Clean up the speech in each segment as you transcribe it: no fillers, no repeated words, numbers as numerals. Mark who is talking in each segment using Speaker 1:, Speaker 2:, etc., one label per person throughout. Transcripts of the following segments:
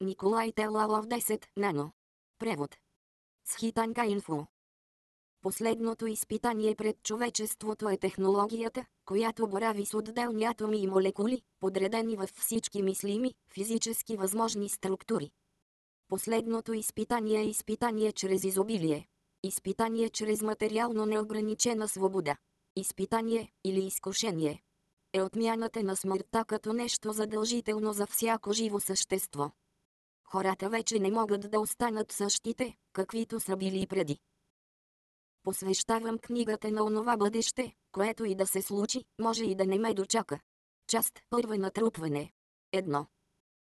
Speaker 1: Николай Телалов 10 нано. Превод. Схитанка инфо. Последното изпитание пред човечеството е технологията, която борави с отделни атоми и молекули, подредени във всички мислими, физически възможни структури. Последното изпитание е изпитание чрез изобилие. Изпитание чрез материално неограничена свобода. Изпитание, или изкушение, е отмяната на смъртта като нещо задължително за всяко живо същество. Хората вече не могат да останат същите, каквито са били преди. Посвещавам книгата на онова бъдеще, което и да се случи, може и да не ме дочака. Част първа: натрупване. 1.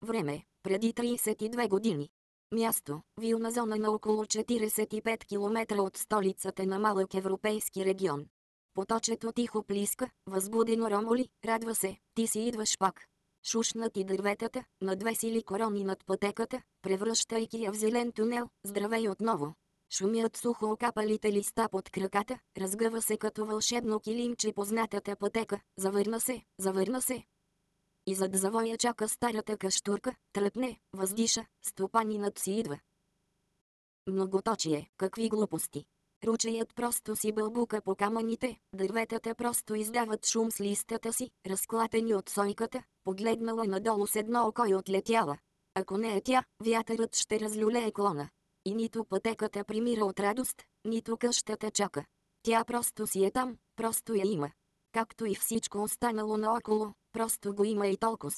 Speaker 1: Време: преди 32 години. Място: Вилна зона на около 45 км от столицата на малък европейски регион. Поточето тихо плиска, възбудено ромоли, радва се, ти си идваш пак. Шушнат и дърветата, надвесили корони над пътеката, превръщайки я в зелен тунел, здравей отново. Шумят сухо окапалите листа под краката, разгъва се като вълшебно килимче познатата пътека, завърна се. И зад завоя чака старата каштурка, тръпне, въздиша, стопанинът си идва. Многоточие, какви глупости! Ручеят просто си бълбука по камъните, дърветата просто издават шум с листата си, разклатени от сойката, погледнала надолу с едно око и отлетяла. Ако не е тя, вятърът ще разлюлее клона. И нито пътеката примира от радост, нито къщата чака. Тя просто си е там, просто я има. Както и всичко останало наоколо, просто го има и толкова.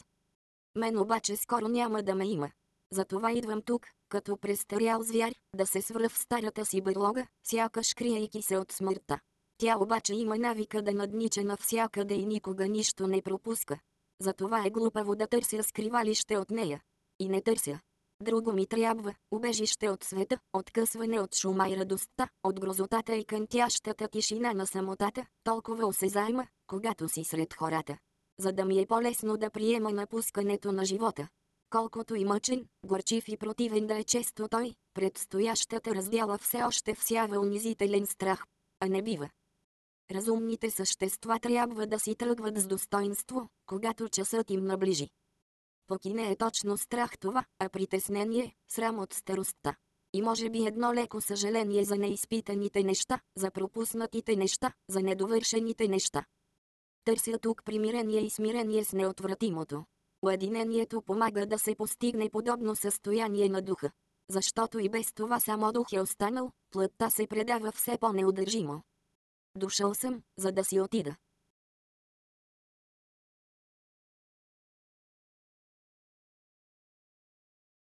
Speaker 1: Мен обаче скоро няма да ме има. Затова идвам тук, като престарял звяр, да се свръв в старата си бърлога, сякаш криейки се от смъртта. Тя обаче има навика да наднича навсякъде и никога нищо не пропуска. Затова е глупаво да търся скривалище от нея. И не търся. Друго ми трябва: убежище от света, откъсване от шума и радостта, от грозотата и кънтящата тишина на самотата, толкова осезаема, когато си сред хората. За да ми е по-лесно да приема напускането на живота. Колкото и мъчен, горчив и противен да е често той, предстоящата раздяла все още всява унизителен страх. А не бива. Разумните същества трябва да си тръгват с достоинство, когато часът им наближи. Пък и не е точно страх това, а притеснение, срам от старостта. И може би едно леко съжаление за неизпитаните неща, за пропуснатите неща, за недовършените неща. Търся тук примирение и смирение с неотвратимото. Уединението помага да се постигне подобно състояние на духа. Защото и без това само дух е останал, плътта се предава все по-неудържимо. Дошъл съм, за да си отида.